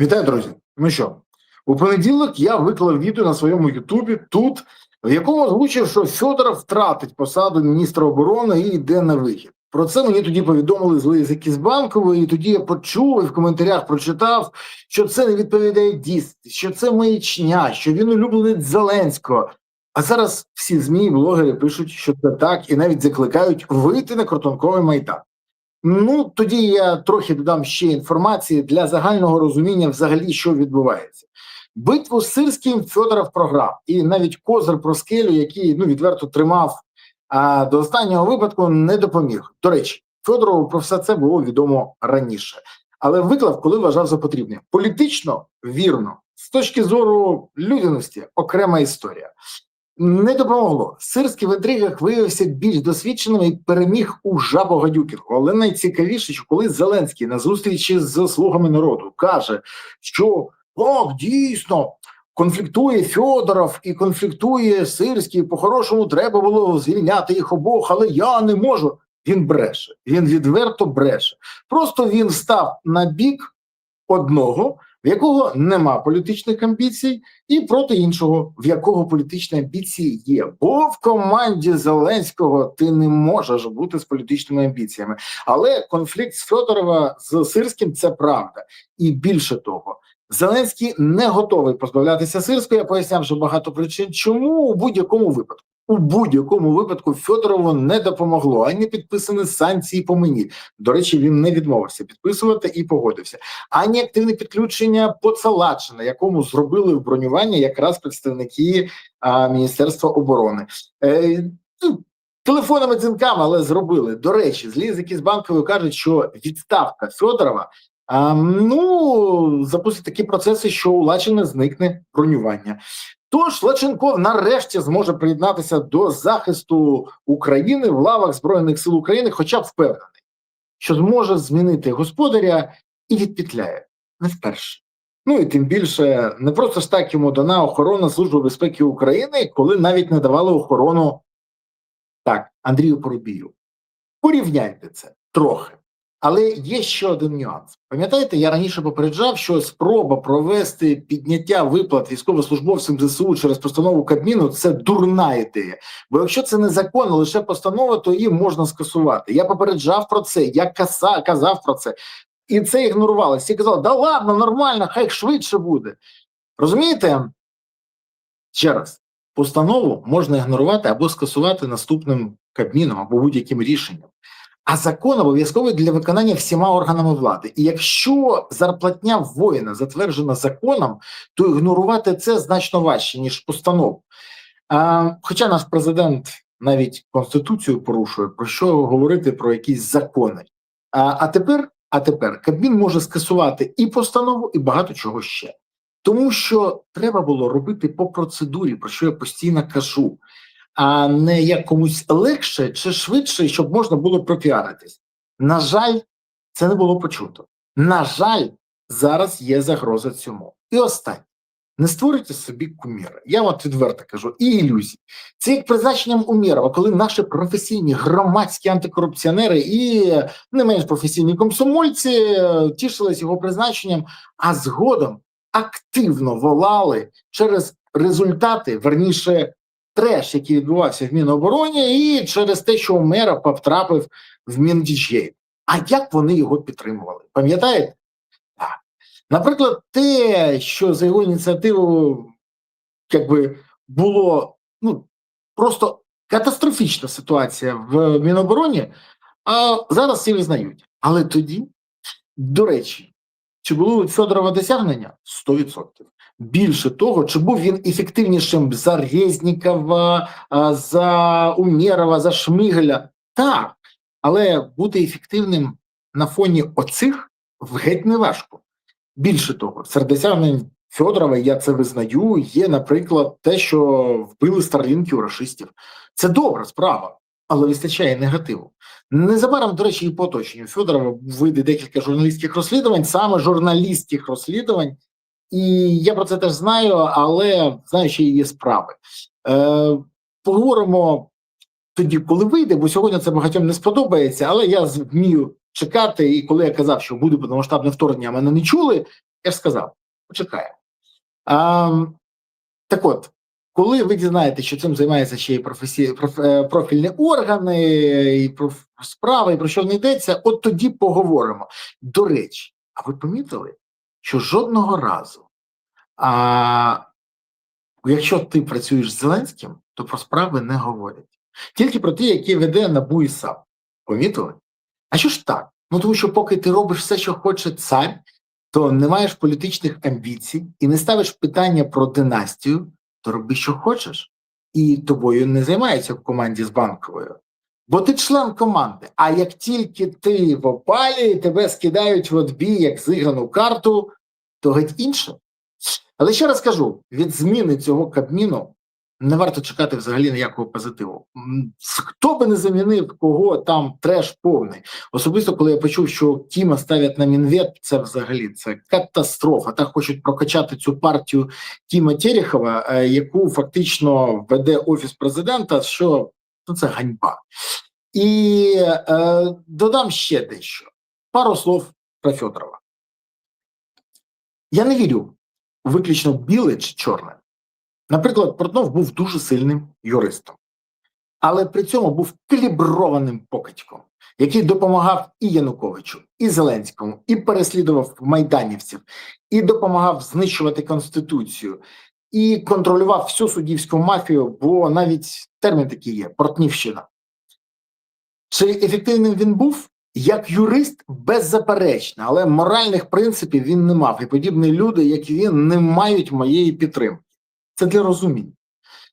Вітаю, друзі! Ну що, у понеділок я виклав відео на своєму Ютубі тут, в якому озвучив, що Федоров втратить посаду міністра оборони і йде на вихід. Про це мені тоді повідомили з Лизики з Банкової, і тоді я почув і в коментарях прочитав, що це не відповідає дійсності, що це маячня, що він улюбленець Зеленського. А зараз всі ЗМІ і блогери пишуть, що це так, і навіть закликають вийти на Картонковий майдан. Ну, тоді я трохи додам ще інформації для загального розуміння взагалі, що відбувається. Битву з Сирським Федоров програв. І навіть козир про скелю, який відверто тримав до останнього випадку, не допоміг. До речі, Федорову про все це було відомо раніше. Але виклав, коли вважав за потрібне. Політично вірно. З точки зору людяності окрема історія. Не допомогло. Сирський в інтригах виявився більш досвідченим і переміг у Жабо-Гадюкінгу. Але найцікавіше, що коли Зеленський на зустрічі з слугами народу каже, що так, дійсно, конфліктує Федоров і конфліктує Сирський, по-хорошому треба було звільняти їх обох, але я не можу. Він бреше, він відверто бреше. Просто він став на бік одного, в якого нема політичних амбіцій, і проти іншого, в якого політичні амбіції є. Бо в команді Зеленського ти не можеш бути з політичними амбіціями. Але конфлікт з Федорова з Сирським – це правда. І більше того, Зеленський не готовий позбавлятися Сирського. Я поясняв вже багато причин. Чому? У будь-якому випадку. У будь-якому випадку Федорову не допомогло, ані підписані санкції по мені. До речі, він не відмовився підписувати і погодився. Ані активне підключення Поцалача, на якому зробили бронювання якраз представники Міністерства оборони. Телефонами, дзвінками, але зробили. До речі, з Лизики з Банкової кажуть, що відставка Федорова запустить такі процеси, що у Лачина зникне бронювання. Тож Лаченков нарешті зможе приєднатися до захисту України в лавах Збройних сил України, хоча б впевнений, що зможе змінити господаря і відпетляє. Не вперше. Ну і тим більше, не просто ж так йому дана охорона Служби безпеки України, коли навіть не давали охорону Андрію Парубію. Порівняйте це трохи. Але є ще один нюанс. Пам'ятаєте, я раніше попереджав, що спроба провести підняття виплат військовослужбовцям ЗСУ через постанову Кабміну – це дурна ідея. Бо якщо це незаконно, лише постанова, то її можна скасувати. Я попереджав про це, я казав про це. І це ігнорувалося. Всі казали, да ладно, нормально, хай швидше буде. Розумієте? Ще раз, постанову можна ігнорувати або скасувати наступним Кабміном, або будь-яким рішенням. А закон обов'язковий для виконання всіма органами влади. І якщо зарплатня воїна затверджена законом, то ігнорувати це значно важче, ніж постанову. Хоча наш президент навіть Конституцію порушує, про що говорити про якісь закони. А тепер Кабмін може скасувати і постанову, і багато чого ще. Тому що треба було робити по процедурі, про що я постійно кажу. А не як комусь легше чи швидше, щоб можна було пропіаритись. На жаль, це не було почуто. На жаль, зараз є загроза цьому. І останнє. Не створюйте собі куміра. Я вам відверто кажу, і ілюзії. Це як призначенням Умєрова, коли наші професійні громадські антикорупціонери і не менш професійні комсомольці тішились його призначенням, а згодом активно волали через результати, верніше, треш, який відбувався в Мінобороні, і через те, що Умєров потрапив в Міндічгейт. А як вони його підтримували? Пам'ятаєте? Так. Наприклад, те, що за його ініціативу було просто катастрофічна ситуація в Мінобороні, а зараз всі визнають. Але тоді, до речі, чи було у Федорова досягнення? 100%. Більше того, чи був він ефективнішим за Резнікова, за Умєрова, за Шмигаля? Так, але бути ефективним на фоні оцих геть не важко. Більше того, серед досягнень Федорова, я це визнаю, є, наприклад, те, що вбили старлінків у рашистів. Це добра справа, але вистачає негативу. Незабаром, до речі, і по оточенню Федорова вийде декілька журналістських розслідувань, саме журналістських розслідувань, і я про це теж знаю, але знаю, що є справи. Поговоримо тоді, коли вийде, бо сьогодні це багатьом не сподобається, але я вмію чекати, і коли я казав, що буде повномасштабне вторгнення, а мене не чули, Я ж сказав, почекаємо. Так от, коли ви дізнаєтеся, що цим займаються ще й профільні органи, і про справи, і про що не йдеться, от тоді поговоримо. До речі, а ви помітили, що жодного разу, якщо ти працюєш з Зеленським, то про справи не говорять. Тільки про ті, які веде НАБУ і САП. Помітили? А що ж так? Ну тому що поки ти робиш все, що хоче цар, то не маєш політичних амбіцій і не ставиш питання про династію, то роби, що хочеш. І тобою не займаються в команді з Банковою. Бо ти член команди, а як тільки ти в опалі, тебе скидають в отбій, як зіграну карту, то геть інше. Але ще раз кажу, від зміни цього Кабміну не варто чекати взагалі ніякого позитиву. Хто би не замінив, кого там треш повний. Особисто, коли я почув, що Кіма ставлять на Мінвет, це взагалі це катастрофа. Так хочуть прокачати цю партію Кіма Терехова, яку фактично веде Офіс президента, що це ганьба. І додам ще дещо. Пару слов про Федорова. Я не вірю виключно біле чи чорне. Наприклад, Портнов був дуже сильним юристом, але при цьому був каліброваним покидьком, який допомагав і Януковичу, і Зеленському, і переслідував майданівців, і допомагав знищувати Конституцію, і контролював всю суддівську мафію, бо навіть термін такий є – портнівщина. Чи ефективним він був? Як юрист беззаперечно, але моральних принципів він не мав. І подібні люди, як він, не мають моєї підтримки. Це для розуміння.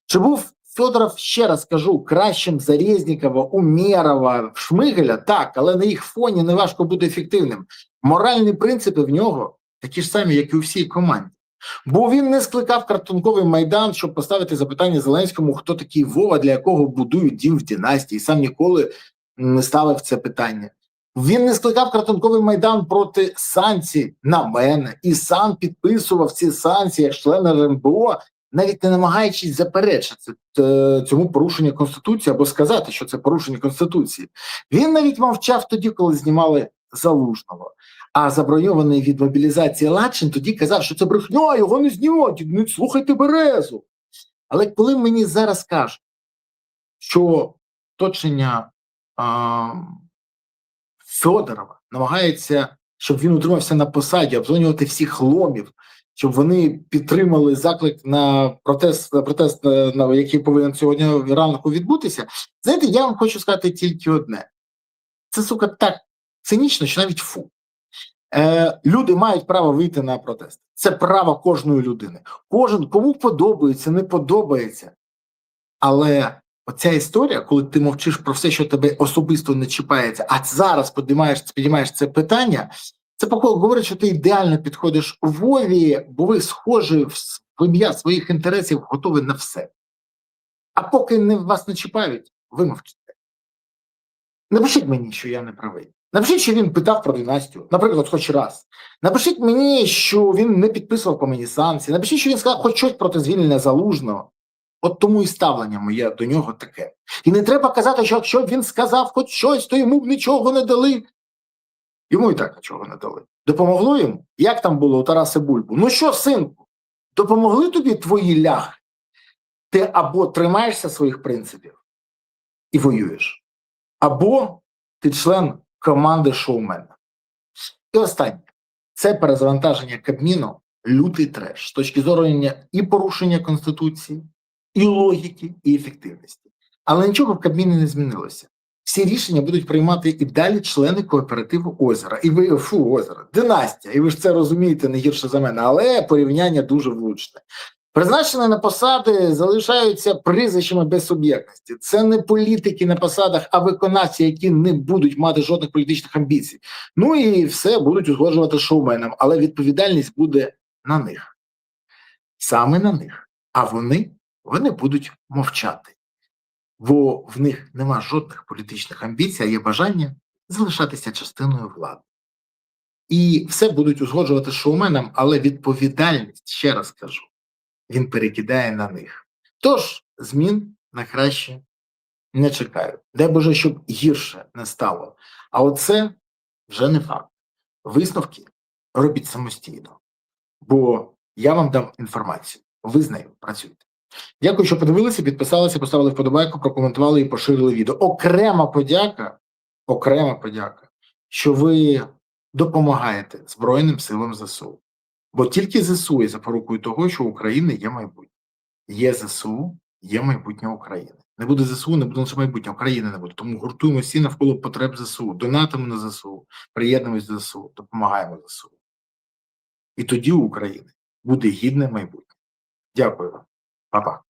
Чи був Федоров, ще раз кажу, кращим за Резнікова, Умєрова, Шмигаля? Так, але на їх фоні не важко бути ефективним. Моральні принципи в нього такі ж самі, як і у всій команді. Бо він не скликав картонковий Майдан, щоб поставити запитання Зеленському, хто такий Вова, для якого будують дім в династії, сам ніколи не ставив це питання. Він не скликав картонковий Майдан проти санкцій на мене і сам підписував ці санкції як член РНБО, навіть не намагаючись заперечити цьому порушенню Конституції або сказати, що це порушення Конституції. Він навіть мовчав тоді, коли знімали Залужного. А заброньований від мобілізації Лачин тоді казав, що це брехня, його не знімуть, не слухайте Березу. Але коли мені зараз кажуть, що оточення Федорова намагається, щоб він утримався на посаді, обдзвонювати всіх ломів, щоб вони підтримали заклик на протест, який повинен сьогодні ранку відбутися. Знаєте, я вам хочу сказати тільки одне. Це, сука, так цинічно, що навіть фу. Люди мають право вийти на протест. Це право кожної людини. Кожен, кому подобається, не подобається. Але оця історія, коли ти мовчиш про все, що тебе особисто не чіпається, а зараз підіймаєш це питання, це говорить, що ти ідеально підходиш у Вові, бо ви схожі в ім'я своїх інтересів готові на все. А поки вас не чіпають, ви мовчите. Напишіть мені, що я не правий. Напишіть, що він питав про династію, наприклад, хоч раз. Напишіть мені, що він не підписував по мені санкції. Напишіть, що він сказав хоч щось проти звільнення Залужного. От тому і ставлення моє до нього таке. І не треба казати, що якщо він сказав хоч щось, то йому б нічого не дали. Йому і так нічого не дали. Допомогло йому? Як там було у Тараса Бульбу? Ну що, синку, допомогли тобі твої ляхи? Ти або тримаєшся своїх принципів і воюєш, або ти член команди шоумена. І останнє. Це перезавантаження Кабміну лютий треш з точки зору і порушення Конституції, і логіки, і ефективності. Але нічого в Кабміні не змінилося. Всі рішення будуть приймати і далі члени кооперативу «Озеро». І ви, «Озеро», династія, і ви ж це розумієте не гірше за мене, але порівняння дуже влучне. Призначені на посади залишаються прізвищами без суб'єктності. Це не політики на посадах, а виконавці, які не будуть мати жодних політичних амбіцій. Ну і все будуть узгоджувати шоуменам, але відповідальність буде на них. Саме на них. А вони будуть мовчати. Бо в них нема жодних політичних амбіцій, а є бажання залишатися частиною влади. І все будуть узгоджувати шоуменам, але відповідальність, ще раз кажу, він перекидає на них. Тож, змін на краще не чекаю. Дай Боже, щоб гірше не стало. А оце вже не факт. Висновки робіть самостійно. бо я вам дам інформацію. Ви з нею працюєте. Дякую, що подивилися, підписалися, поставили вподобайку, прокоментували і поширили відео. Окрема подяка, що ви допомагаєте Збройним силам ЗСУ. Бо тільки ЗСУ є запорукою того, що у України є майбутнє. Є ЗСУ, є майбутнє України. Не буде ЗСУ, не буде наше майбутнє, України не буде. Тому гуртуємо всі навколо потреб ЗСУ, донатимо на ЗСУ, приєднуємось до ЗСУ, допомагаємо ЗСУ. І тоді у України буде гідне майбутнє. Дякую вам. Па-па.